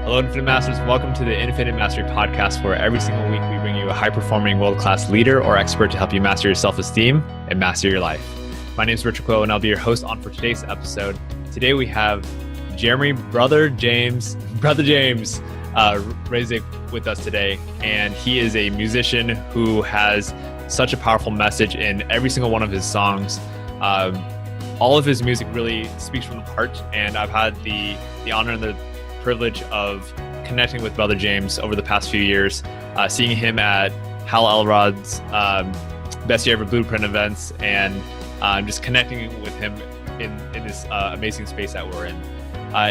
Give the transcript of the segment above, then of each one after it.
Hello, Infinite Masters. Welcome to the Infinite Mastery podcast, where every single week we bring you a high-performing world-class leader or expert to help you master your self-esteem and master your life. My name is Richard Quill, and I'll be your host on for today's episode. Today we have Jeremy, brother James Razik with us today, and he is a musician who has such a powerful message in every single one of his songs. All of his music really speaks from the heart, and I've had the honor and the privilege of connecting with Brother James over the past few years, seeing him at Hal Elrod's Best Year Ever Blueprint events, and just connecting with him in this amazing space that we're in.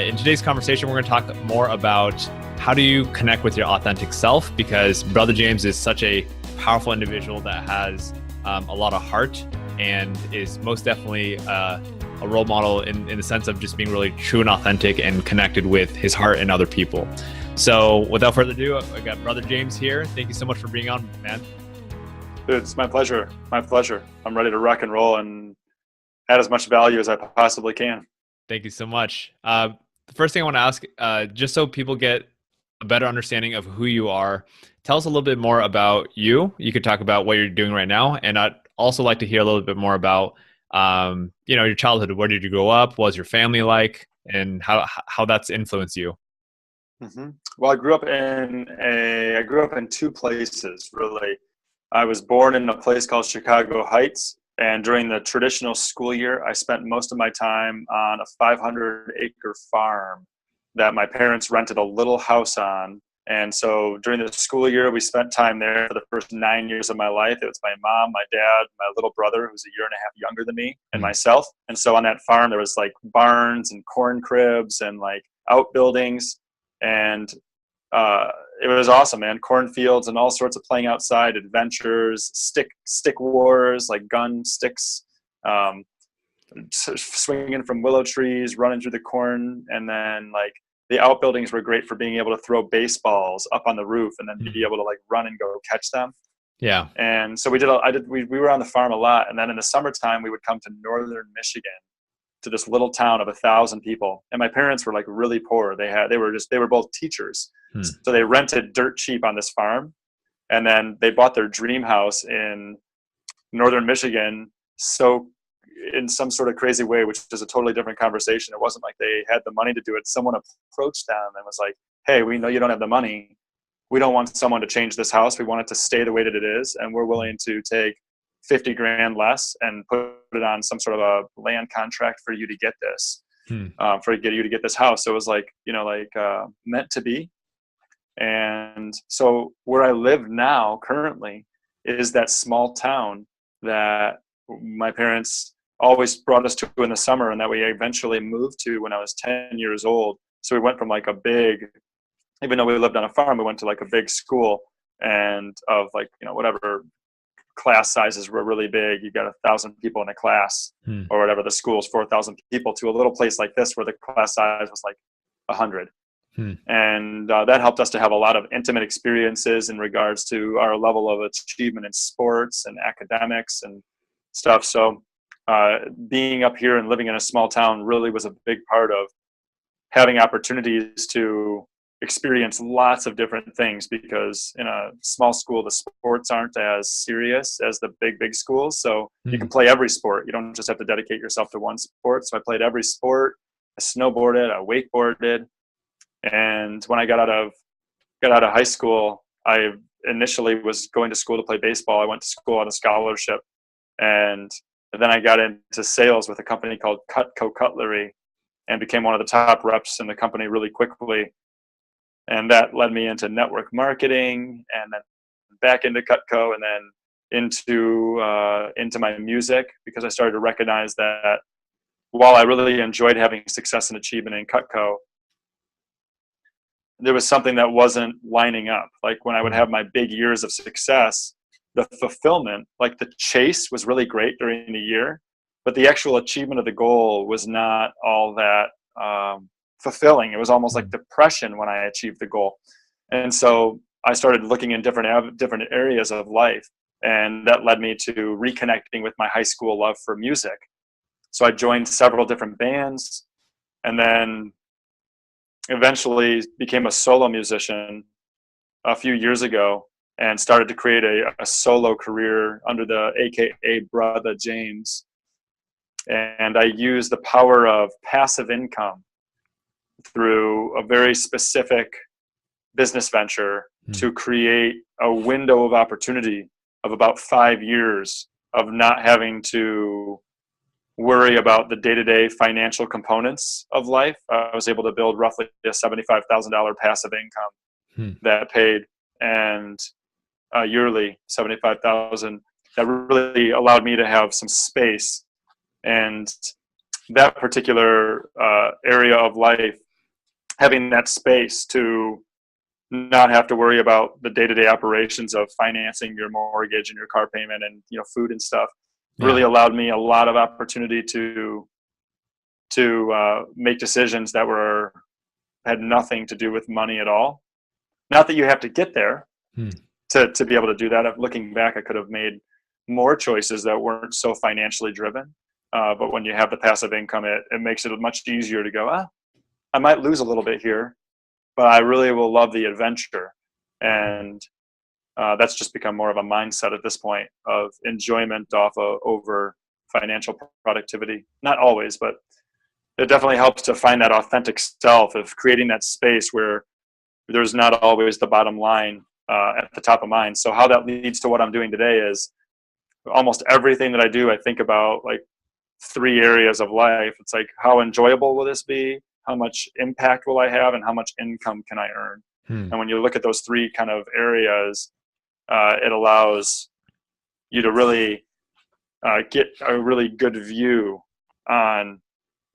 In today's conversation, we're going to talk more about how do you connect with your authentic self, because Brother James is such a powerful individual that has a lot of heart and is most definitely a role model in the sense of just being really true and authentic and connected with his heart and other people. So without further ado, I got Brother James here. Thank you so much for being on, man. Dude, it's my pleasure. My pleasure. I'm ready to rock and roll and add as much value as I possibly can. Thank you so much. The first thing I want to ask, just so people get a better understanding of who you are, tell us a little bit more about you. You could talk about what you're doing right now, and I'd also like to hear a little bit more about your childhood. Where did you grow up? What was your family like, and how that's influenced you? Mm-hmm. Well, I grew up in two places, really. I was born in a place called Chicago Heights, and during the traditional school year, I spent most of my time on a 500-acre farm that my parents rented a little house on. And so during the school year, we spent time there for the first 9 years of my life. It was my mom, my dad, my little brother, who's a year and a half younger than me, and myself. And so on that farm, there was like barns and corn cribs and like outbuildings. And it was awesome, man. Cornfields and all sorts of playing outside adventures, stick wars, like gun sticks, swinging from willow trees, running through the corn. And then like the outbuildings were great for being able to throw baseballs up on the roof and then be able to like run and go catch them. Yeah. And so we were on the farm a lot. And then in the summertime, we would come to northern Michigan, to this little town of 1,000 people. And my parents were like really poor. They were both teachers. So they rented dirt cheap on this farm. And then they bought their dream house in northern Michigan. So in some sort of crazy way, which is a totally different conversation. It wasn't like they had the money to do it. Someone approached them and was like, hey, we know you don't have the money. We don't want someone to change this house. We want it to stay the way that it is. And we're willing to take 50 grand less and put it on some sort of a land contract for you to get this, for you to get this house. So it was like, meant to be. And so where I live now currently is that small town that my parents always brought us to in the summer, and that we eventually moved to when I was 10 years old. So we went from like even though we lived on a farm, we went to like a big school, and of like, whatever class sizes were really big. You got 1,000 people in a class or whatever. The school's 4,000 people, to a little place like this where the class size was like 100. And that helped us to have a lot of intimate experiences in regards to our level of achievement in sports and academics and stuff. So being up here and living in a small town really was a big part of having opportunities to experience lots of different things, because in a small school, the sports aren't as serious as the big schools. So you can play every sport. You don't just have to dedicate yourself to one sport. So I played every sport. I snowboarded, I wakeboarded. And when I got out of high school, I initially was going to school to play baseball. I went to school on a scholarship, and then I got into sales with a company called Cutco Cutlery and became one of the top reps in the company really quickly. And that led me into network marketing, and then back into Cutco, and then into my music, because I started to recognize that while I really enjoyed having success and achievement in Cutco, there was something that wasn't lining up. Like when I would have my big years of success, the fulfillment, like the chase, was really great during the year, but the actual achievement of the goal was not all that fulfilling. It was almost like depression when I achieved the goal. And so I started looking in different areas of life, and that led me to reconnecting with my high school love for music. So I joined several different bands, and then eventually became a solo musician a few years ago and started to create a solo career under the AKA Brotha James. And I use the power of passive income through a very specific business venture to create a window of opportunity of about 5 years of not having to worry about the day-to-day financial components of life. I was able to build roughly a $75,000 passive income that paid, and yearly $75,000, that really allowed me to have some space. And that particular area of life, having that space to not have to worry about the day-to-day operations of financing your mortgage and your car payment and food and stuff, really allowed me a lot of opportunity to make decisions that had nothing to do with money at all. Not that you have to get there to be able to do that. Looking back, I could have made more choices that weren't so financially driven. But when you have the passive income, it makes it much easier to go, I might lose a little bit here, but I really will love the adventure. And that's just become more of a mindset at this point of enjoyment over financial productivity. Not always, but it definitely helps to find that authentic self of creating that space where there's not always the bottom line at the top of mind. So how that leads to what I'm doing today is almost everything that I do, I think about like 3 areas of life. It's like, how enjoyable will this be? How much impact will I have? And how much income can I earn? And when you look at those 3 kind of areas, it allows you to really get a really good view on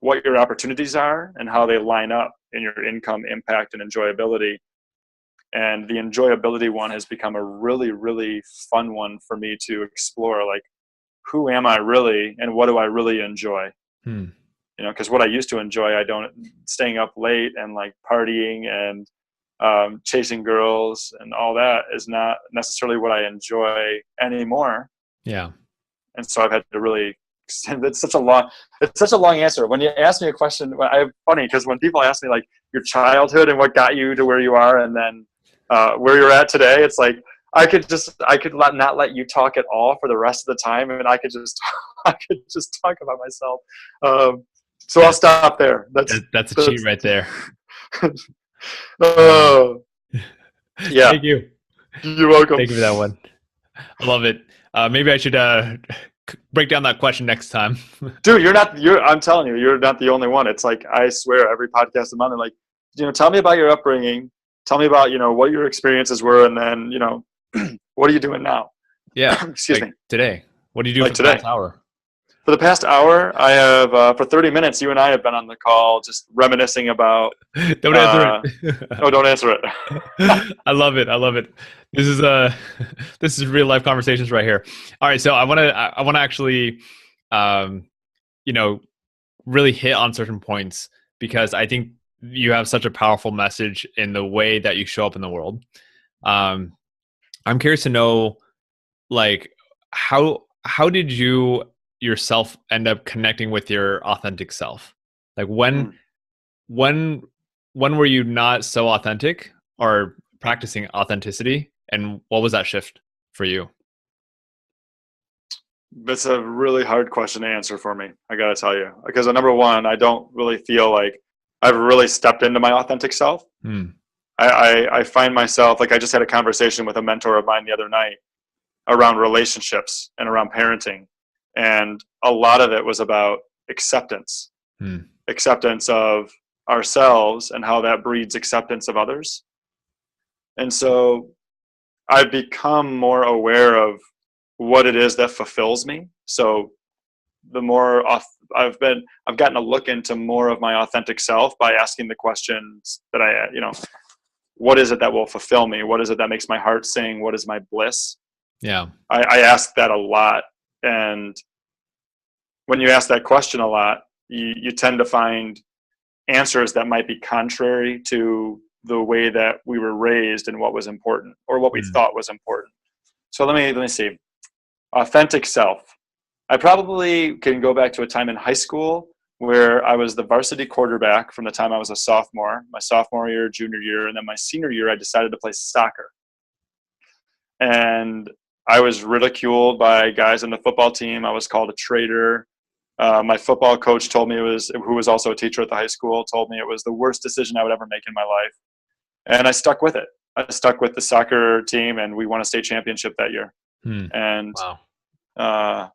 what your opportunities are and how they line up in your income, impact, and enjoyability. And the enjoyability one has become a really, really fun one for me to explore. Like, who am I really, and what do I really enjoy? Because what I used to enjoy, staying up late and like partying and chasing girls and all that is not necessarily what I enjoy anymore. Yeah. And so I've had to really it's such a long answer. When you ask me a question, funny because when people ask me like your childhood and what got you to where you are, and then where you're at today, it's like I could not let you talk at all for the rest of the time, and I could just talk about myself. So I'll stop there. That's a cheat right there. Oh, yeah. Thank you. You're welcome. Thank you for that one. I love it. Maybe I should break down that question next time. Dude, I'm telling you, you're not the only one. It's like, I swear every podcast I'm on, they're like, tell me about your upbringing. Tell me about, what your experiences were. And then, what are you doing now? Yeah. Excuse me. Today. What do you do for the past hour? For the past hour, I have, for 30 minutes, you and I have been on the call just reminiscing about. Don't answer it. No, don't answer it. I love it. I love it. This is real life conversations right here. All right. So I want to actually, really hit on certain points because I think you have such a powerful message in the way that you show up in the world. I'm curious to know, like, how did you yourself end up connecting with your authentic self? Like when were you not so authentic or practicing authenticity, and what was that shift for you? That's a really hard question to answer for me, I gotta tell you, because number one, I don't really feel like I've really stepped into my authentic self. I find myself, like I just had a conversation with a mentor of mine the other night around relationships and around parenting. And a lot of it was about acceptance, acceptance of ourselves and how that breeds acceptance of others. And so I've become more aware of what it is that fulfills me. So the more I've gotten a look into more of my authentic self by asking the questions that what is it that will fulfill me? What is it that makes my heart sing? What is my bliss? Yeah. I ask that a lot. And when you ask that question a lot, you tend to find answers that might be contrary to the way that we were raised and what was important or what we thought was important. So let me see. Authentic self. I probably can go back to a time in high school where I was the varsity quarterback from the time I was a sophomore, my sophomore year, junior year, and then my senior year, I decided to play soccer. And I was ridiculed by guys on the football team. I was called a traitor. My football coach told me who was also a teacher at the high school, told me it was the worst decision I would ever make in my life. And I stuck with it. I stuck with the soccer team, and we won a state championship that year. And Wow.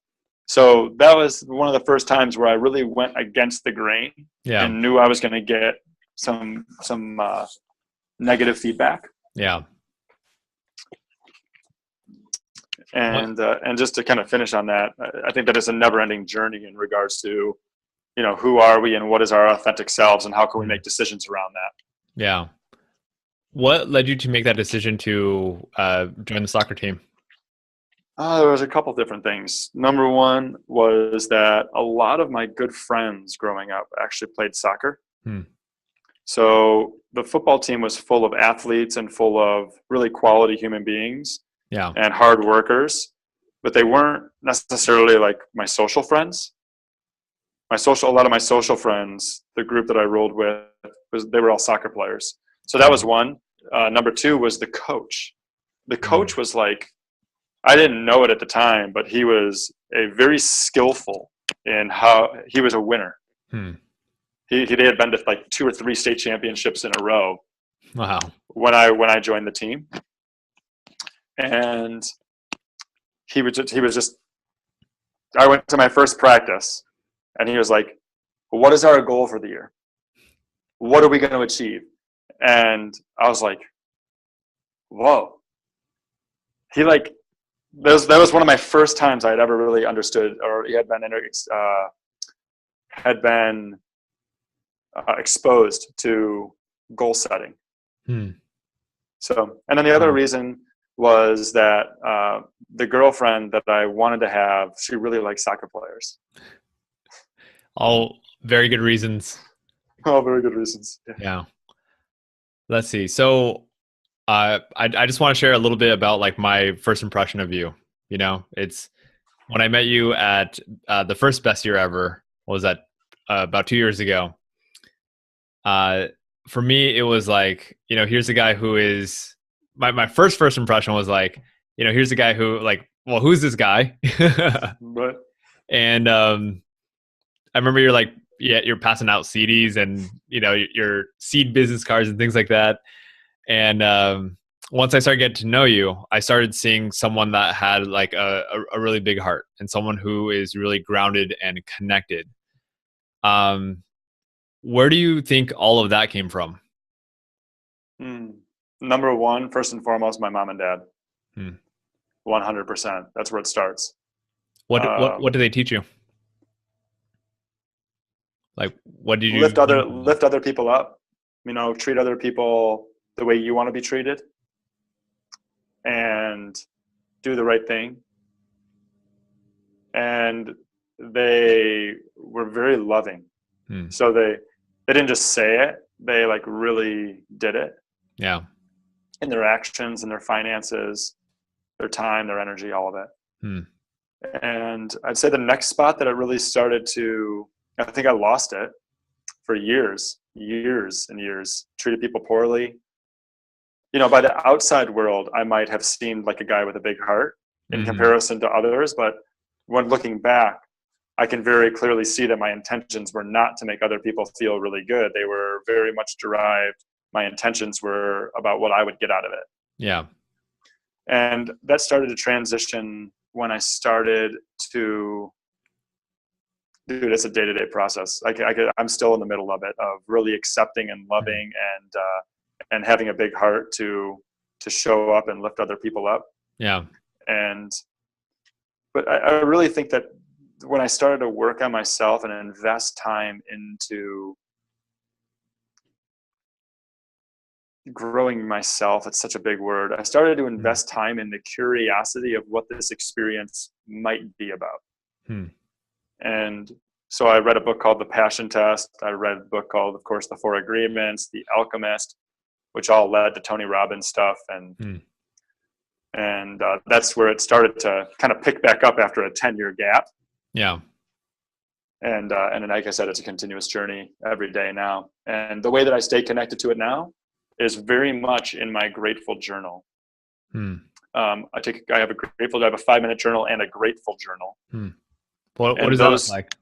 So that was one of the first times where I really went against the grain and knew I was going to get some negative feedback. Yeah. And just to kind of finish on that, I think that it's a never-ending journey in regards to, who are we and what is our authentic selves and how can we make decisions around that? Yeah. What led you to make that decision to join the soccer team? There was a couple different things. Number one was that a lot of my good friends growing up actually played soccer. So the football team was full of athletes and full of really quality human beings and hard workers, but they weren't necessarily like my social friends. A lot of my social friends, the group that I rolled with, they were all soccer players. So that was one. Number two was the coach. The coach was like, I didn't know it at the time, but he was very skillful in how he was a winner. He had been to like 2 or 3 state championships in a row. Wow. When I joined the team, and he was just. I went to my first practice, and he was like, "What is our goal for the year? What are we going to achieve?" And I was like, "Whoa!" That was one of my first times I had ever really understood, or he had been exposed to goal setting. So, and then the other reason was that the girlfriend that I wanted to have, she really liked soccer players. All very good reasons. All very good reasons. Yeah. Let's see. So I just want to share a little bit about like my first impression of you. It's when I met you at the first Best Year Ever. What was that? About 2 years ago. For me, it was like, here's a guy who is my first impression was like, here's a guy who like, well, who's this guy? Right. And I remember you're like, you're passing out CDs and your seed business cards and things like that. And once I started getting to know you, I started seeing someone that had like a really big heart and someone who is really grounded and connected. Where do you think all of that came from? Number one, first and foremost, my mom and dad. 100%. That's where it starts. What do they teach you? Like, what did you lift other people up? Treat other people the way you want to be treated, and do the right thing. And they were very loving. So they didn't just say it; they like really did it. Yeah. In their actions, in their finances, their time, their energy, all of it. And I'd say the next spot that it really started to, I think I lost it for years and years. Treated people poorly. By the outside world, I might have seemed like a guy with a big heart in comparison to others. But when looking back, I can very clearly see that my intentions were not to make other people feel really good. They were very much derived. My intentions were about what I would get out of it. Yeah. And that started to transition when I started to, dude, it's a day-to-day process. I'm still in the middle of it, of really accepting and loving and having a big heart to show up and lift other people up. Yeah. But I really think that when I started to work on myself and invest time into growing myself, it's such a big word. I started to invest time in the curiosity of what this experience might be about. And so I read a book called The Passion Test. I read a book called, of course, The 4 Agreements, The Alchemist, which all led to Tony Robbins stuff. And that's where it started to kind of pick back up after a 10-year gap. Yeah. And then, like I said, it's a continuous journey every day now. And the way that I stay connected to it now is very much in my grateful journal. Hmm. I have a 5-minute journal and a grateful journal. Hmm. What And does that look like?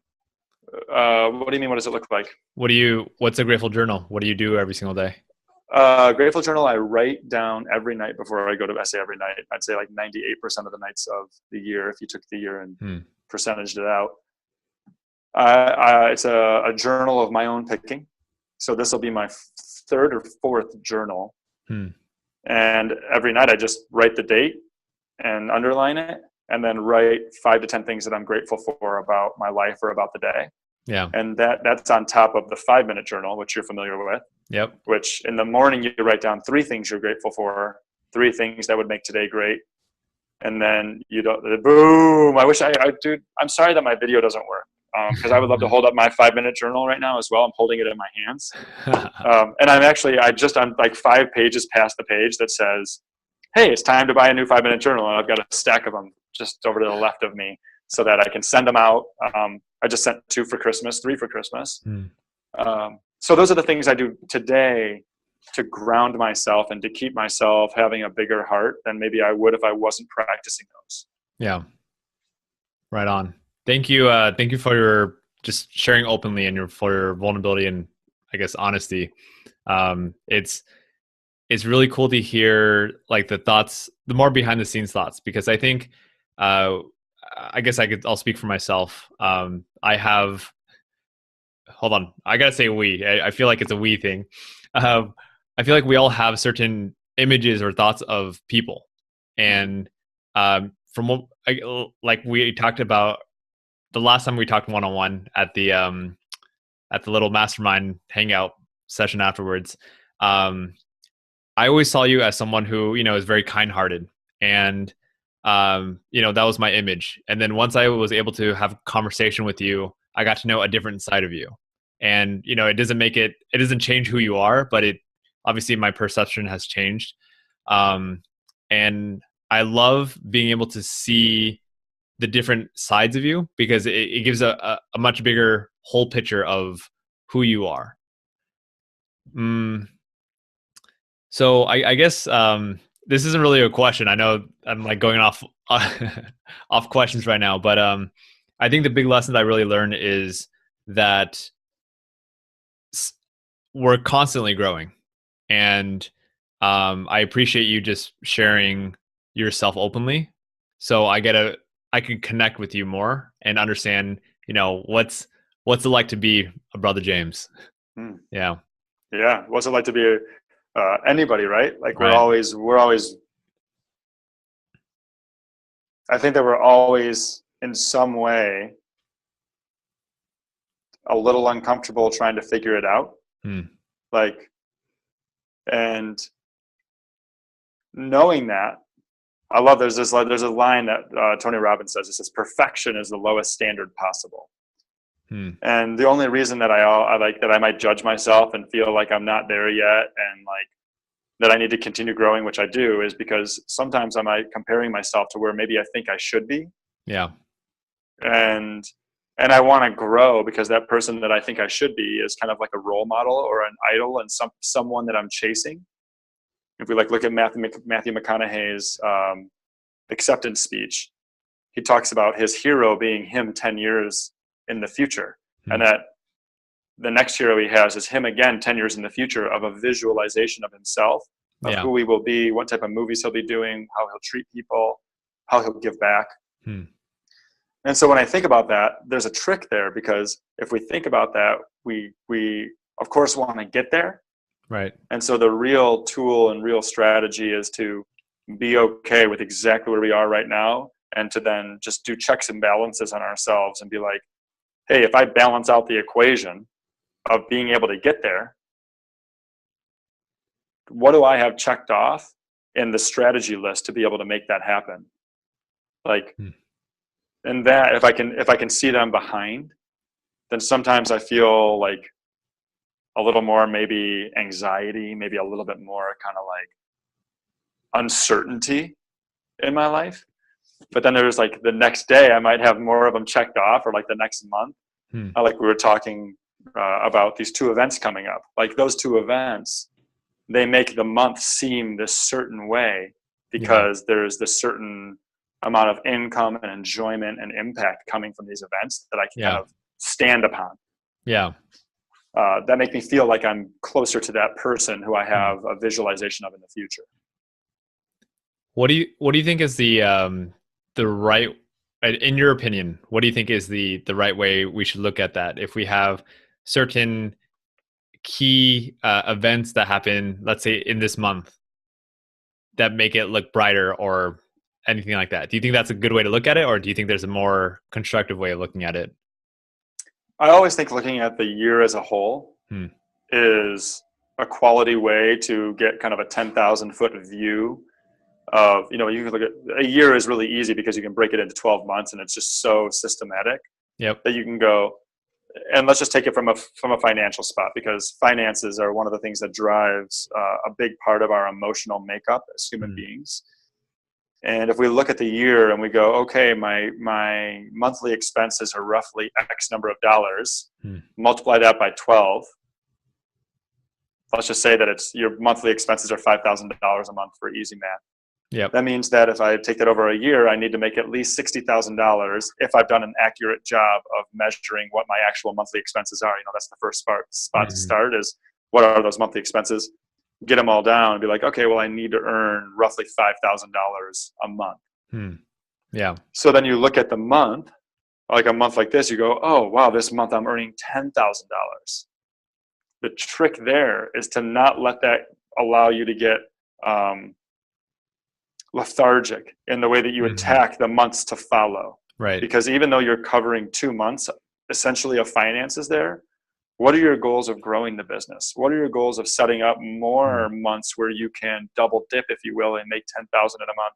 What do you mean? What does it look like? What's a grateful journal? What do you do every single day? Grateful journal, I write down every night before I go to, I say every night, I'd say like 98% of the nights of the year, if you took the year and percentaged it out. It's a journal of my own picking. So this will be my third or fourth journal. And every night I just write the date and underline it, and then write 5 to 10 things that I'm grateful for about my life or about the day. Yeah. And that's on top of the 5-minute journal, which you're familiar with. Yep. Which in the morning you write down 3 things you're grateful for, 3 things that would make today great. And then you don't, boom. Dude, I'm sorry that my video doesn't work. Because I would love to hold up my 5-minute journal right now as well. I'm holding it in my hands. And I'm like 5 pages past the page that says, hey, it's time to buy a new 5-minute journal. And I've got a stack of them just over to the left of me so that I can send them out. I just sent 2 for Christmas, 3 for Christmas. So those are the things I do today to ground myself and to keep myself having a bigger heart than maybe I would if I wasn't practicing those. Yeah. Right on. Thank you. Thank you for your just sharing openly and for your vulnerability and I guess honesty. It's really cool to hear like the thoughts, the more behind the scenes thoughts, because I think, I guess I'll speak for myself. Hold on. I gotta say we. I feel like it's a we thing. I feel like we all have certain images or thoughts of people, and from what like we talked about the last time we talked one-on-one at the little mastermind hangout session afterwards. I always saw you as someone who is very kind-hearted, and that was my image. And then once I was able to have a conversation with you, I got to know a different side of you. And it doesn't change who you are, but it obviously my perception has changed. And I love being able to see the different sides of you, because it gives a much bigger whole picture of who you are. So I guess this isn't really a question. I know I'm like going off off questions right now, but I think the big lesson that I really learned is that we're constantly growing, and I appreciate you just sharing yourself openly, so I can connect with you more and understand what's it like to be a brother James. Yeah. What's it like to be anybody, right? Like we're Right. always I think that we're always in some way a little uncomfortable trying to figure it out. Like, and knowing that, I love, there's a line that Tony Robbins says. It says, perfection is the lowest standard possible. And the only reason that I like that I might judge myself and feel like I'm not there yet, and like that I need to continue growing, which I do, is because sometimes I'm comparing myself to where maybe I think I should be. Yeah. And I want to grow, because that person that I think I should be is kind of like a role model or an idol, and someone that I'm chasing. If we look at Matthew McConaughey's acceptance speech, he talks about his hero being him 10 years in the future, and that the next hero he has is him again 10 years in the future, of a visualization of himself, of who he will be, what type of movies he'll be doing, how he'll treat people, how he'll give back. And so when I think about that, there's a trick there, because if we think about that, we of course want to get there. Right. And so the real tool and real strategy is to be okay with exactly where we are right now, and to then just do checks and balances on ourselves and be like, hey, if I balance out the equation of being able to get there, what do I have checked off in the strategy list to be able to make that happen? Like, and that if I can see that I'm behind, then sometimes I feel like a little more maybe anxiety, maybe a little bit more kind of like uncertainty in my life. But then there's like the next day I might have more of them checked off, or like the next month. Like we were talking about these two events coming up. Like those two events, they make the month seem this certain way because there's this certain amount of income and enjoyment and impact coming from these events that I can kind of stand upon. Yeah. That make me feel like I'm closer to that person who I have a visualization of in the future. What do you think is the right, in your opinion, what do you think is the right way we should look at that? If we have certain key events that happen, let's say in this month, that make it look brighter or anything like that, do you think that's a good way to look at it, or do you think there's a more constructive way of looking at it? I always think looking at the year as a whole is a quality way to get kind of a 10,000 foot view of, you can look at a year is really easy because you can break it into 12 months and it's just so systematic that you can go, and let's just take it from a financial spot, because finances are one of the things that drives a big part of our emotional makeup as human beings. And if we look at the year and we go, okay, my monthly expenses are roughly X number of dollars, multiply that by 12. Let's just say that your monthly expenses are $5,000 a month for easy math. Yep. That means that if I take that over a year, I need to make at least $60,000 if I've done an accurate job of measuring what my actual monthly expenses are. That's the first spot to start, is what are those monthly expenses? Get them all down and be like, okay, well, I need to earn roughly $5,000 a month. Yeah. So then you look at the month, like a month like this, you go, oh, wow, this month I'm earning $10,000. The trick there is to not let that allow you to get lethargic in the way that you attack the months to follow. Right. Because even though you're covering 2 months, essentially, of finances there, what are your goals of growing the business? What are your goals of setting up more months where you can double dip, if you will, and make 10,000 in a month?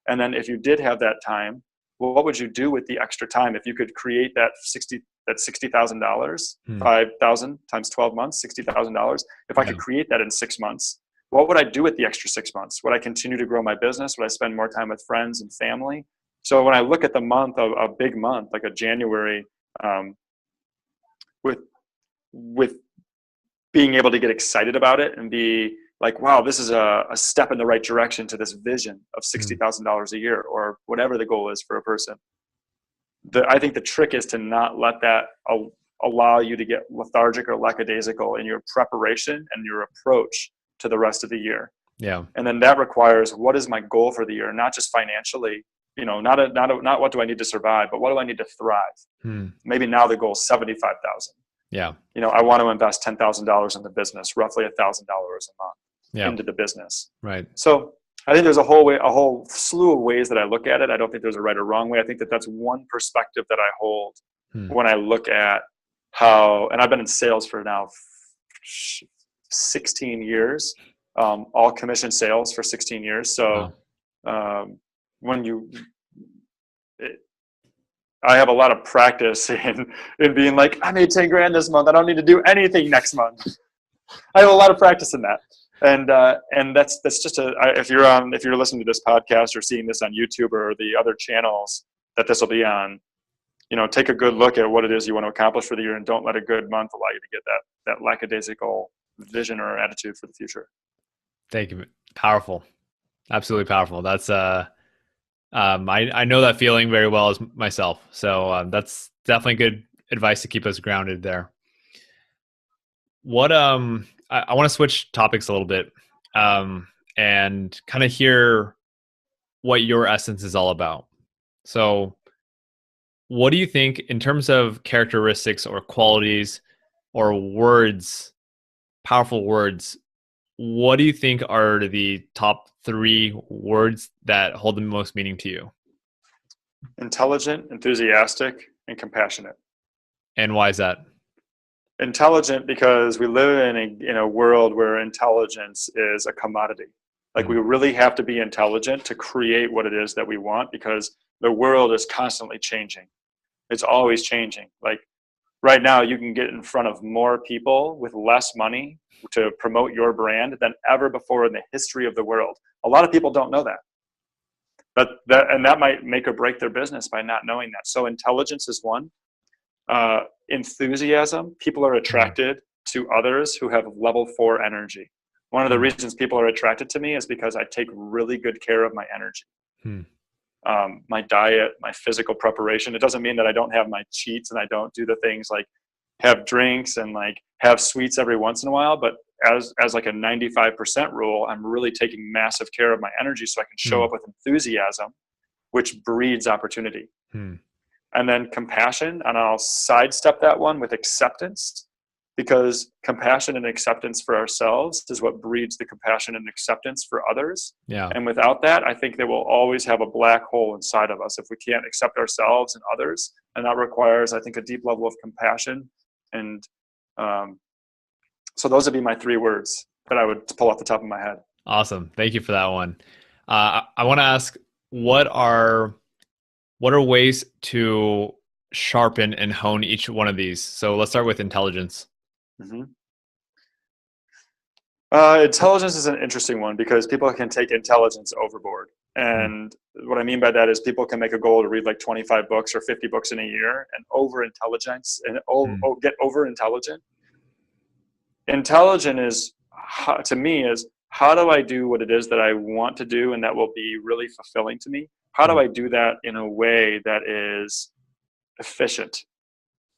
And then if you did have that time, well, what would you do with the extra time? If you could create that $60,000, 5,000 times 12 months, $60,000. If I could create that in 6 months, what would I do with the extra 6 months? Would I continue to grow my business? Would I spend more time with friends and family? So when I look at the month, a big month, like a January, with being able to get excited about it and be like, wow, this is a step in the right direction to this vision of $60,000 a year, or whatever the goal is for a person. I think the trick is to not let that allow you to get lethargic or lackadaisical in your preparation and your approach to the rest of the year. Yeah. And then that requires, what is my goal for the year? Not just financially, not what do I need to survive, but what do I need to thrive? Maybe now the goal is 75,000. Yeah. I want to invest $10,000 in the business, roughly $1,000 a month into the business. Right. So I think there's a whole slew of ways that I look at it. I don't think there's a right or wrong way. I think that that's one perspective that I hold when I look at how, and I've been in sales for now 16 years, all commission sales for 16 years. So I have a lot of practice in being like, I made 10 grand this month. I don't need to do anything next month. I have a lot of practice in that. And that's just if you're listening to this podcast or seeing this on YouTube or the other channels that this will be on, take a good look at what it is you want to accomplish for the year, and don't let a good month allow you to get that lackadaisical vision or attitude for the future. Thank you. Powerful. Absolutely powerful. That's I know that feeling very well as myself. So that's definitely good advice to keep us grounded there. What I want to switch topics a little bit and kind of hear what your essence is all about. So what do you think in terms of characteristics or qualities or words, powerful words, what do you think are the top 3 words that hold the most meaning to you? Intelligent, enthusiastic, and compassionate. And why is that? Intelligent, because we live in a world where intelligence is a commodity. Like we really have to be intelligent to create what it is that we want, because the world is constantly changing. It's always changing. Like right now, you can get in front of more people with less money to promote your brand than ever before in the history of the world. A lot of people don't know that. But that might make or break their business by not knowing that. So intelligence is one. Enthusiasm. People are attracted to others who have level 4 energy. One of the reasons people are attracted to me is because I take really good care of my energy. My diet, my physical preparation. It doesn't mean that I don't have my cheats and I don't do the things like have drinks and like have sweets every once in a while, but as like a 95% rule, I'm really taking massive care of my energy so I can show up with enthusiasm, which breeds opportunity. And then compassion, and I'll sidestep that one with acceptance, because compassion and acceptance for ourselves is what breeds the compassion and acceptance for others. And without that, I think that we'll always have a black hole inside of us if we can't accept ourselves and others. And that requires, I think, a deep level of compassion. And so those would be my 3 words that I would pull off the top of my head. Awesome. Thank you for that one. I want to ask, what are ways to sharpen and hone each one of these? So let's start with intelligence. Intelligence is an interesting one because people can take intelligence overboard. And what I mean by that is people can make a goal to read like 25 books or 50 books in a year and get over intelligent. Intelligent is, to me, is how do I do what it is that I want to do and that will be really fulfilling to me? How do I do that in a way that is efficient?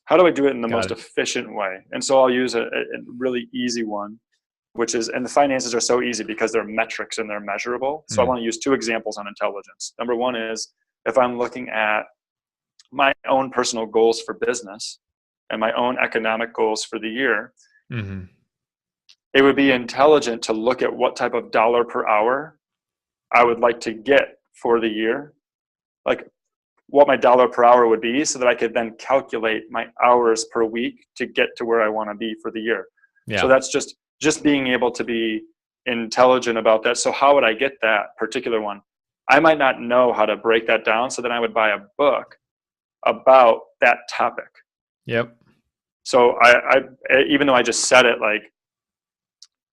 How do I do it in the most efficient way? And so I'll use a really easy one, which is, and the finances are so easy because they're metrics and they're measurable. So I want to use 2 examples on intelligence. Number one is if I'm looking at my own personal goals for business and my own economic goals for the year, it would be intelligent to look at what type of dollar per hour I would like to get for the year, like what my dollar per hour would be, so that I could then calculate my hours per week to get to where I want to be for the year. So that's just being able to be intelligent about that. So how would I get that particular one? I might not know how to break that down. So then I would buy a book about that topic. So I even though I just said it, like,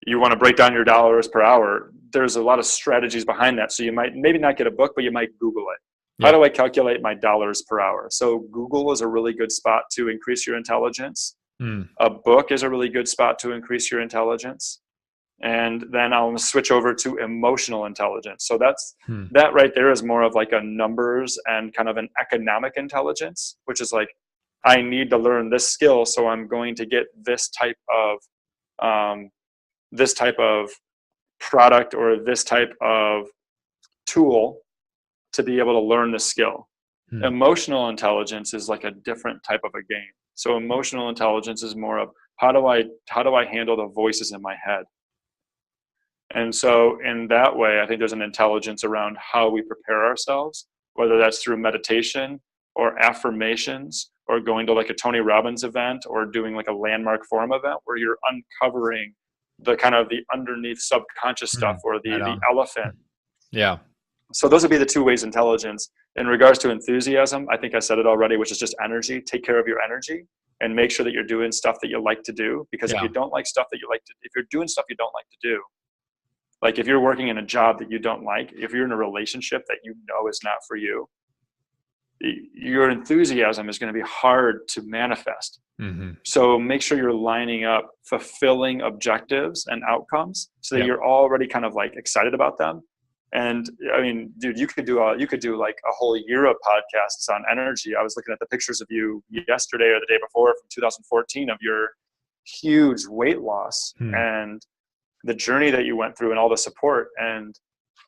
you want to break down your dollars per hour, there's a lot of strategies behind that. So you might maybe not get a book, but you might Google it. How do I calculate my dollars per hour? So Google is a really good spot to increase your intelligence. A book is a really good spot to increase your intelligence. And then I'll switch over to emotional intelligence. So that right there is more of like a numbers and kind of an economic intelligence, which is like, I need to learn this skill, so I'm going to get this type of product or this type of tool to be able to learn the skill. Emotional intelligence is like a different type of a game. So emotional intelligence is more of how do I handle the voices in my head? And so in that way, I think there's an intelligence around how we prepare ourselves, whether that's through meditation or affirmations or going to like a Tony Robbins event or doing like a landmark forum event where you're uncovering the kind of the underneath subconscious stuff or the elephant. So those would be the 2 ways intelligence. In regards to enthusiasm, I think I said it already, which is just energy. Take care of your energy and make sure that you're doing stuff that you like to do. Because if you don't like stuff that you like to, if you're doing stuff you don't like to do, like if you're working in a job that you don't like, if you're in a relationship that you know is not for you, your enthusiasm is going to be hard to manifest. So make sure you're lining up fulfilling objectives and outcomes so that you're already kind of like excited about them. And I mean, dude, you could do like a whole year of podcasts on energy. I was looking at the pictures of you yesterday or the day before from 2014 of your huge weight loss and the journey that you went through and all the support, and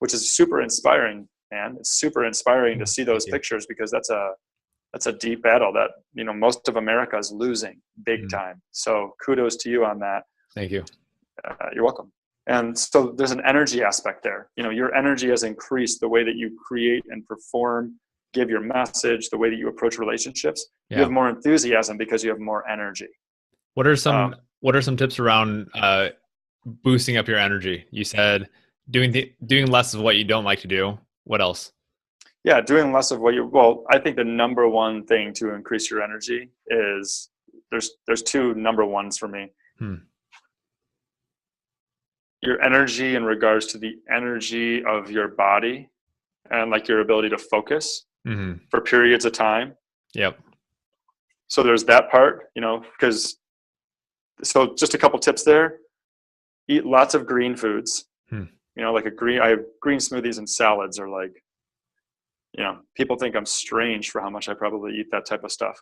which is super inspiring, man. It's super inspiring to see those pictures because that's a deep battle that, you know, most of America is losing big time. So kudos to you on that. Thank you. You're welcome. And so there's an energy aspect there. You know, your energy has increased the way that you create and perform, give your message, the way that you approach relationships. You have more enthusiasm because you have more energy. What are some tips around boosting up your energy? You said doing less of what you don't like to do. What else? Yeah, doing less of what I think the number one thing to increase your energy is there's 2 number ones for me. Your energy in regards to the energy of your body and like your ability to focus for periods of time. So there's that part, because, so just a couple tips there. Eat lots of green foods, like I have green smoothies and salads are like, people think I'm strange for how much I probably eat that type of stuff.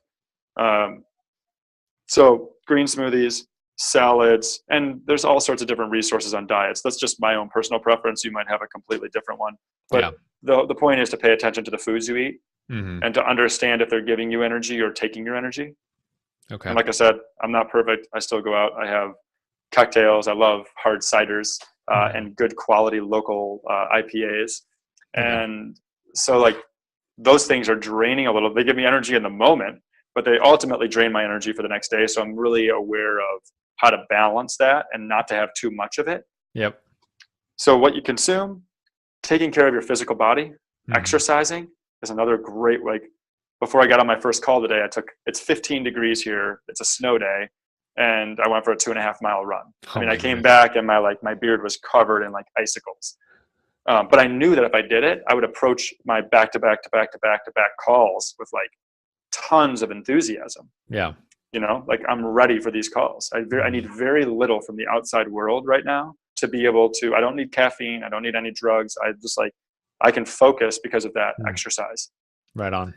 So green smoothies, salads, and there's all sorts of different resources on diets. That's just my own personal preference. You might have a completely different one. But the point is to pay attention to the foods you eat and to understand if they're giving you energy or taking your energy. Okay. And like I said, I'm not perfect. I still go out. I have cocktails. I love hard ciders and good quality local IPAs. Okay. And so like those things are draining a little. They give me energy in the moment, but they ultimately drain my energy for the next day. So I'm really aware of how to balance that and not to have too much of it. Yep. So what you consume, taking care of your physical body, exercising is another great, like before I got on my first call today, it's 15 degrees here. It's a snow day. And I went for a 2.5 mile run. I came back and my beard was covered in like icicles. But I knew that if I did it, I would approach my back-to-back calls with like tons of enthusiasm. Yeah. Like I'm ready for these calls. I need very little from the outside world right now to be able to, I don't need caffeine. I don't need any drugs. I can focus because of that exercise. Right on.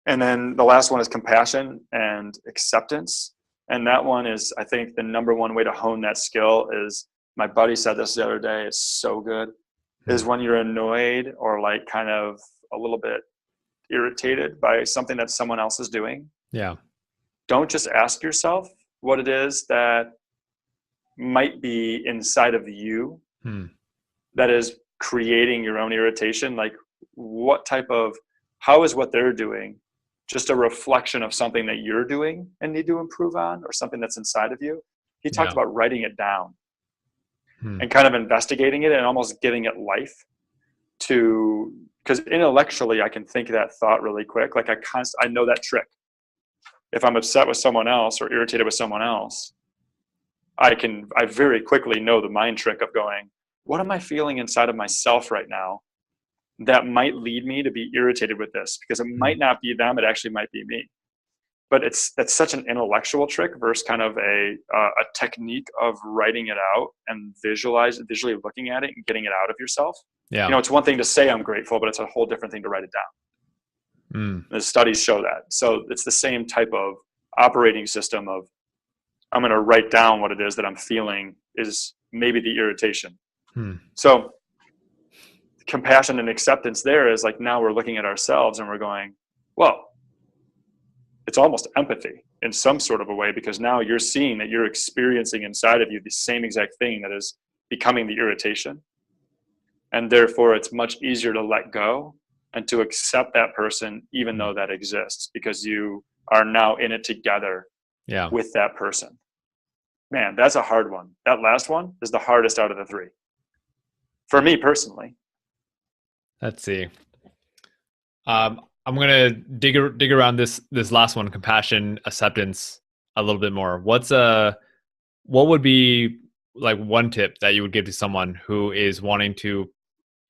And then the last one is compassion and acceptance. And that one is, I think the number one way to hone that skill is, my buddy said this the other day, it's so good, is when you're annoyed or like kind of a little bit irritated by something that someone else is doing. Yeah. Don't just ask yourself what it is that might be inside of you that is creating your own irritation. Like how is what they're doing just a reflection of something that you're doing and need to improve on, or something that's inside of you? He talked about writing it down and kind of investigating it and almost giving it life because intellectually I can think that thought really quick. Like I know that trick. If I'm upset with someone else or irritated with someone else, I very quickly know the mind trick of going, what am I feeling inside of myself right now that might lead me to be irritated with this? Because it might not be them, it actually might be me. But that's such an intellectual trick versus kind of a technique of writing it out and visually looking at it and getting it out of yourself. Yeah. It's one thing to say I'm grateful, but it's a whole different thing to write it down. The studies show that. So it's the same type of operating system of, I'm going to write down what it is that I'm feeling is maybe the irritation. So compassion and acceptance there is like, now we're looking at ourselves and we're going, well, it's almost empathy in some sort of a way, because now you're seeing that you're experiencing inside of you the same exact thing that is becoming the irritation. And therefore it's much easier to let go and to accept that person, even though that exists, because you are now in it together with that person. Man, that's a hard one. That last one is the hardest out of the three for me personally. Let's see. I'm gonna dig around this last one, compassion, acceptance, a little bit more. What would be like one tip that you would give to someone who is wanting to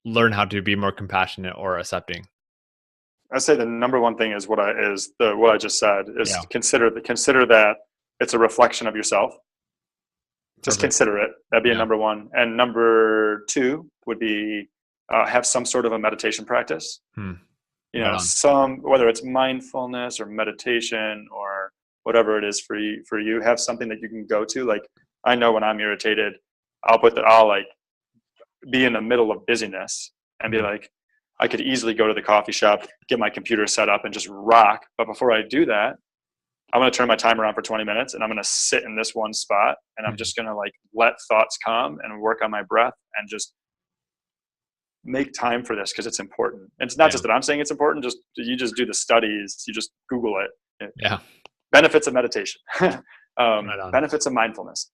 learn how to be more compassionate or accepting? I say the number one thing is what I just said is consider that it's a reflection of yourself. Just consider it. That'd be a number one. And number two would be have some sort of a meditation practice. Whether it's mindfulness or meditation or whatever it is for you, have something that you can go to. Like, I know when I'm irritated, I'll like be in the middle of busyness and be like, I could easily go to the coffee shop, get my computer set up and just rock. But before I do that, I'm going to turn my timer on for 20 minutes and I'm going to sit in this one spot and I'm just going to like let thoughts come and work on my breath and just make time for this, because it's important. And it's not just that I'm saying it's important, you just do the studies, you just Google it. Benefits of meditation, benefits of mindfulness.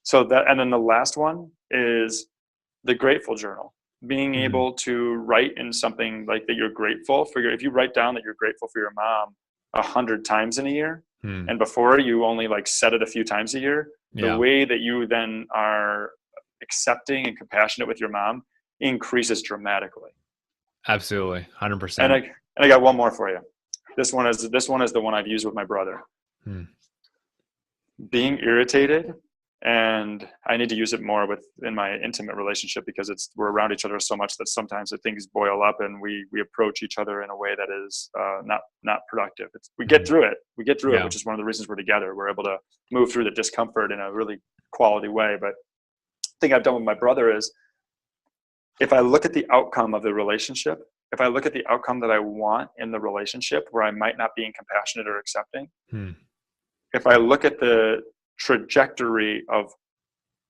So that, and then the last one is the grateful journal. Being able to write in something like that you're grateful for if you write down that you're grateful for your mom 100 times in a year, and before you only like said it a few times a year, the way that you then are accepting and compassionate with your mom increases dramatically. Absolutely. 100%. And I got one more for you. This one is the one I've used with my brother. Hmm. Being irritated, and I need to use it more in my intimate relationship, because we're around each other so much that sometimes the things boil up and we approach each other in a way that is not productive. We get through it, Yeah. which is one of the reasons we're together. We're able to move through the discomfort in a really quality way. But the thing I've done with my brother is, if I look at the outcome of the relationship, if I look at the outcome that I want in the relationship where I might not be compassionate or accepting, if I look at the trajectory of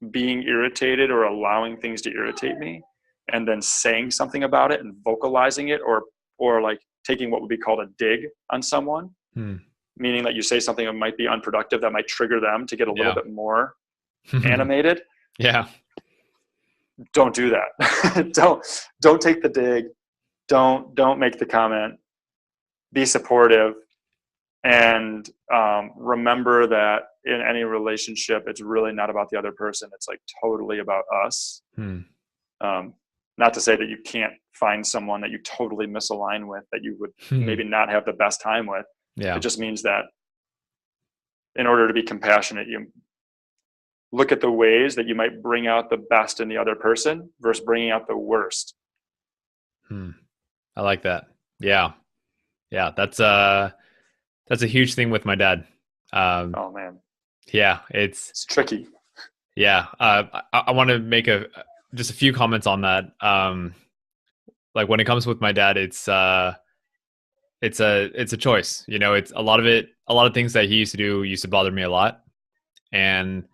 being irritated or allowing things to irritate me, and then saying something about it and vocalizing it, or like taking what would be called a dig on someone, meaning that you say something that might be unproductive, that might trigger them to get a little bit more animated. Yeah. Don't do that. Don't take the dig. Don't make the comment. Be supportive. And remember that in any relationship, it's really not about the other person. It's like totally about us. Not to say that you can't find someone that you totally misalign with, that you would maybe not have the best time with. Yeah. It just means that in order to be compassionate, you look at the ways that you might bring out the best in the other person versus bringing out the worst. I like that. Yeah. Yeah. That's a huge thing with my dad. Oh man. Yeah. It's tricky. Yeah. I want to make just a few comments on that. Like when it comes with my dad, it's a choice, it's a lot of things that he used to do used to bother me a lot. And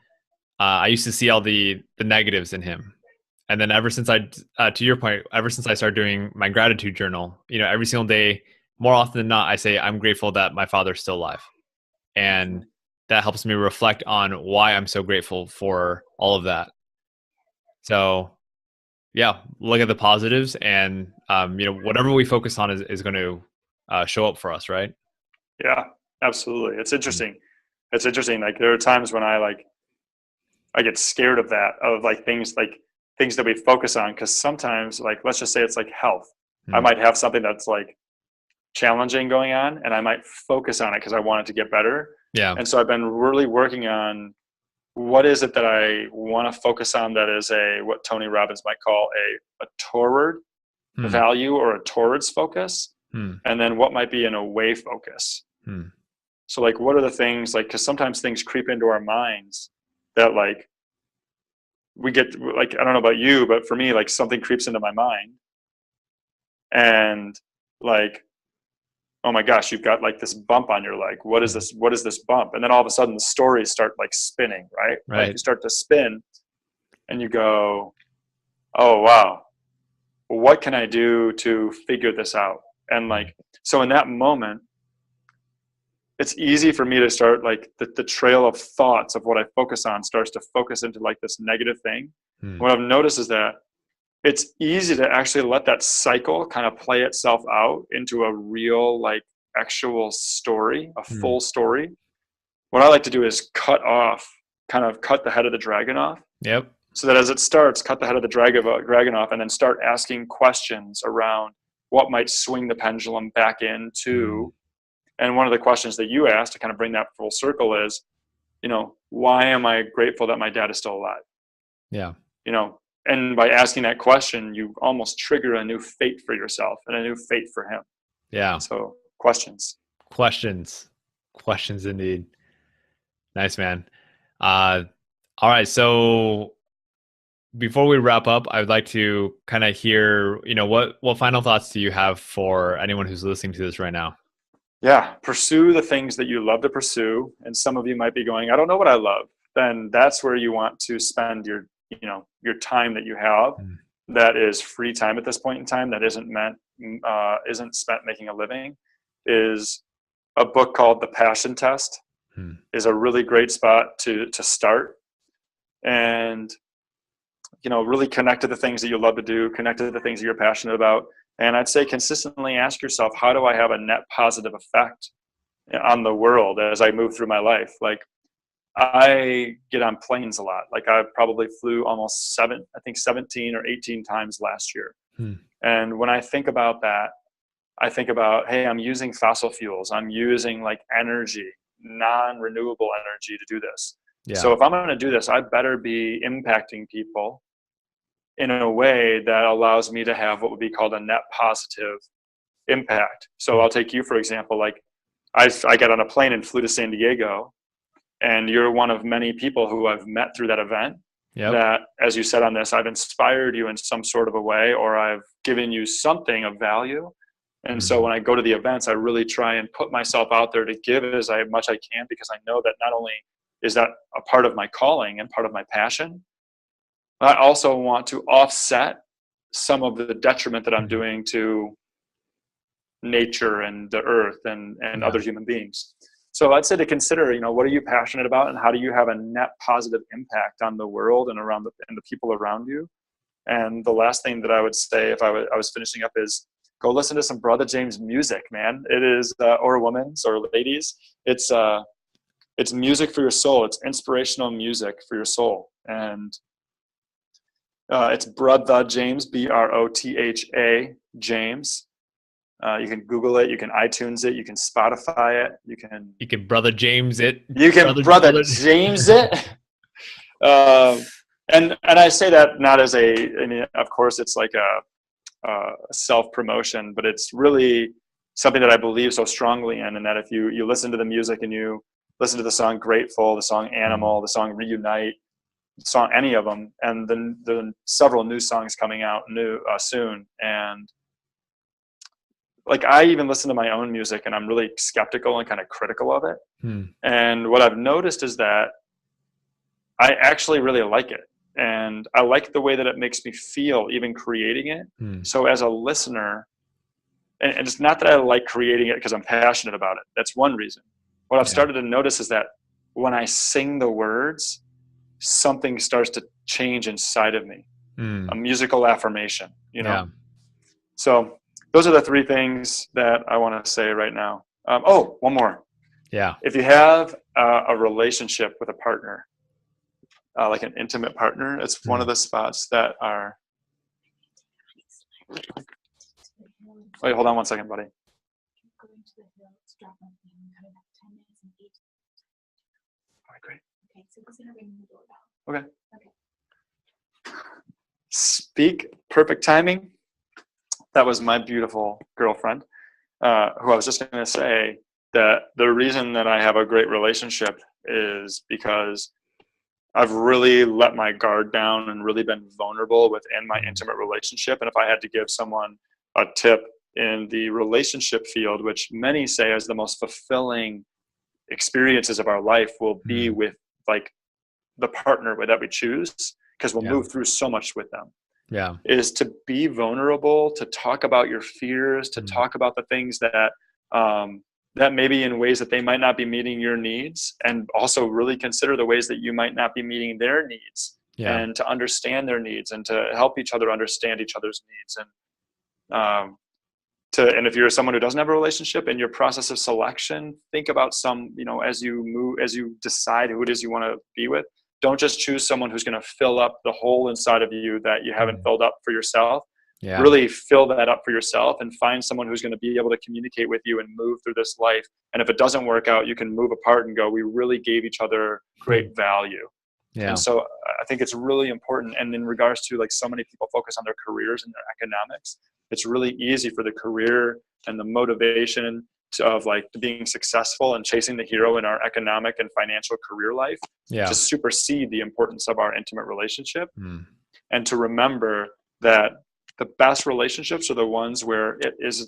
I used to see all the negatives in him. And then ever since to your point, ever since I started doing my gratitude journal, every single day, more often than not, I say, I'm grateful that my father's still alive. And that helps me reflect on why I'm so grateful for all of that. So yeah, look at the positives, and whatever we focus on is going to show up for us, right? Yeah, absolutely. It's interesting. It's interesting. Like there are times when I get scared of that, of things that we focus on, because sometimes, let's just say it's like health. I might have something that's challenging going on, and I might focus on it because I want it to get better. Yeah. And so I've been really working on what is it that I want to focus on that is what Tony Robbins might call a toward value, or a towards focus, and then what might be an away focus. So what are the things, because sometimes things creep into our minds that we get, I don't know about you, but for me, something creeps into my mind, and oh my gosh, you've got this bump on your leg. What is this? What is this bump? And then all of a sudden the stories start spinning, right? Right. You start to spin, and you go, oh wow, what can I do to figure this out? And so in that moment, it's easy for me to start the trail of thoughts of what I focus on starts to focus into this negative thing. What I've noticed is that it's easy to actually let that cycle kind of play itself out into a real actual story, a full story. What I like to do is cut the head of the dragon off. Yep. So that as it starts, cut the head of the dragon off, and then start asking questions around what might swing the pendulum back into. And one of the questions that you asked to kind of bring that full circle is, why am I grateful that my dad is still alive? Yeah. And by asking that question, you almost trigger a new fate for yourself and a new fate for him. Yeah. So questions indeed. Nice, man. All right. So before we wrap up, I would like to kind of hear, what final thoughts do you have for anyone who's listening to this right now? Yeah. Pursue the things that you love to pursue. And some of you might be going, I don't know what I love. Then that's where you want to spend your time that you have. That is free time at this point in time, that isn't spent making a living, is a book called The Passion Test. Is a really great spot to start, and really connect to the things that you love to do, connect to the things that you're passionate about. And I'd say consistently ask yourself, how do I have a net positive effect on the world as I move through my life? I get on planes a lot. I probably flew almost 17 or 18 times last year. And when I think about that, I think about, hey, I'm using fossil fuels. I'm using like energy, non-renewable energy to do this. Yeah. So if I'm going to do this, I better be impacting people in a way that allows me to have what would be called a net positive impact. So I'll take you, for example, like I got on a plane and flew to San Diego, and you're one of many people who I've met through that event. Yep. That, as you said on this, I've inspired you in some sort of a way, or I've given you something of value. And so when I go to the events, I really try and put myself out there to give as much I can, because I know that not only is that a part of my calling and part of my passion, but I also want to offset some of the detriment that I'm doing to nature and the earth and other human beings. So I'd say to consider, what are you passionate about, and how do you have a net positive impact on the world and around and the people around you? And the last thing that I would say, if I was finishing up, is go listen to some Brother James music, man. It is, or women's or ladies. It's music for your soul. It's inspirational music for your soul. And it's Brotha James, Brotha James. You can Google it. You can iTunes it. You can Spotify it. You can Brother James it. You can brother James it. And I say that not as of course it's like a self-promotion, but it's really something that I believe so strongly in. And that if you listen to the music and you listen to the song Grateful, the song Animal, the song Reunite, the song any of them, and then the several new songs coming out soon. And like, I even listen to my own music and I'm really skeptical and kind of critical of it. And what I've noticed is that I actually really like it. And I like the way that it makes me feel, even creating it. So as a listener, and it's not that I like creating it because I'm passionate about it. That's one reason. What I've started to notice is that when I sing the words, something starts to change inside of me. A musical affirmation, So those are the three things that I want to say right now. One more. Yeah. If you have a relationship with a partner, like an intimate partner, it's one of the spots that are. Wait, hold on one second, buddy. All right, great. Okay, so who's gonna ring the doorbell? Okay. Speak perfect timing. That was my beautiful girlfriend, who I was just going to say that the reason that I have a great relationship is because I've really let my guard down and really been vulnerable within my intimate relationship. And if I had to give someone a tip in the relationship field, which many say is the most fulfilling experiences of our life, will be with like the partner that we choose, because we'll move through so much with them. Yeah, is to be vulnerable, to talk about your fears, to talk about the things that that maybe in ways that they might not be meeting your needs, and also really consider the ways that you might not be meeting their needs, and to understand their needs and to help each other understand each other's needs. And and if you're someone who doesn't have a relationship, in your process of selection, think about as you decide who it is you want to be with, don't just choose someone who's going to fill up the hole inside of you that you haven't filled up for yourself. Really fill that up for yourself and find someone who's going to be able to communicate with you and move through this life. And if it doesn't work out, you can move apart and go, we really gave each other great value. And so I think it's really important. And in regards to, like, so many people focus on their careers and their economics, it's really easy for the career and the motivation of like being successful and chasing the hero in our economic and financial career life to supersede the importance of our intimate relationship. And to remember that the best relationships are the ones where it's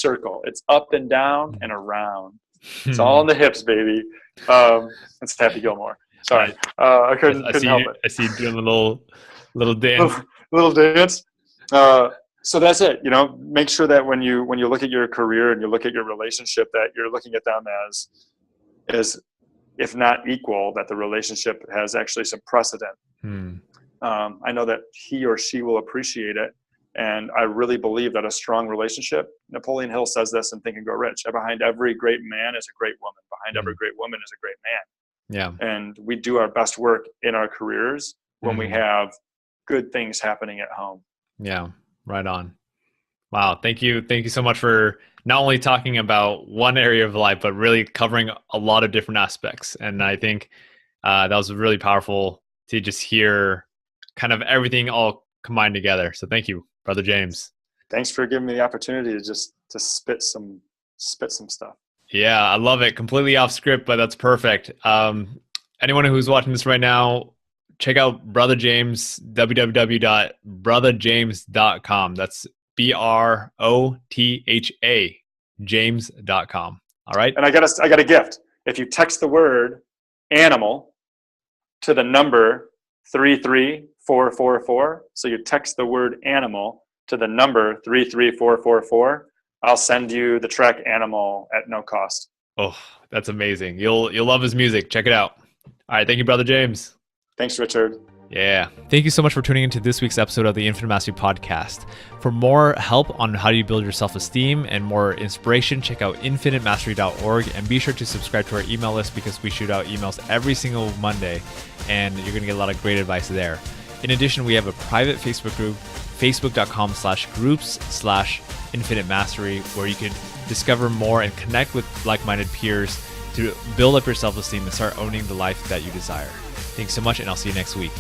circle, it's up and down and around. It's all in the hips, baby. It's Happy Gilmore. Sorry, I couldn't help it. I see you doing a little dance. little dance. So that's it. Make sure that when you look at your career and you look at your relationship, that you're looking at them as if not equal, that the relationship has actually some precedent. I know that he or she will appreciate it. And I really believe that a strong relationship, Napoleon Hill says this in Think and Grow Rich, behind every great man is a great woman. Behind every great woman is a great man. Yeah. And we do our best work in our careers when we have good things happening at home. Yeah. Right on. Wow. Thank you. Thank you so much for not only talking about one area of life, but really covering a lot of different aspects. And I think that was really powerful to just hear kind of everything all combined together. So thank you, Brother James. Thanks for giving me the opportunity to just to spit some stuff. Yeah, I love it. Completely off script, but that's perfect. Anyone who's watching this right now, check out Brother James, www.brothajames.com. That's BROTHA, James.com. All right. And I got a gift. If you text the word animal to the number 33444, so you text the word animal to the number 33444, I'll send you the track Animal at no cost. Oh, that's amazing. You'll love his music. Check it out. All right. Thank you, Brother James. Thanks, Richard. Yeah. Thank you so much for tuning into this week's episode of the Infinite Mastery Podcast. For more help on how you build your self-esteem and more inspiration, check out infinitemastery.org and be sure to subscribe to our email list because we shoot out emails every single Monday and you're going to get a lot of great advice there. In addition, we have a private Facebook group, facebook.com/groups/infinite mastery, where you can discover more and connect with like-minded peers to build up your self-esteem and start owning the life that you desire. Thanks so much, and I'll see you next week.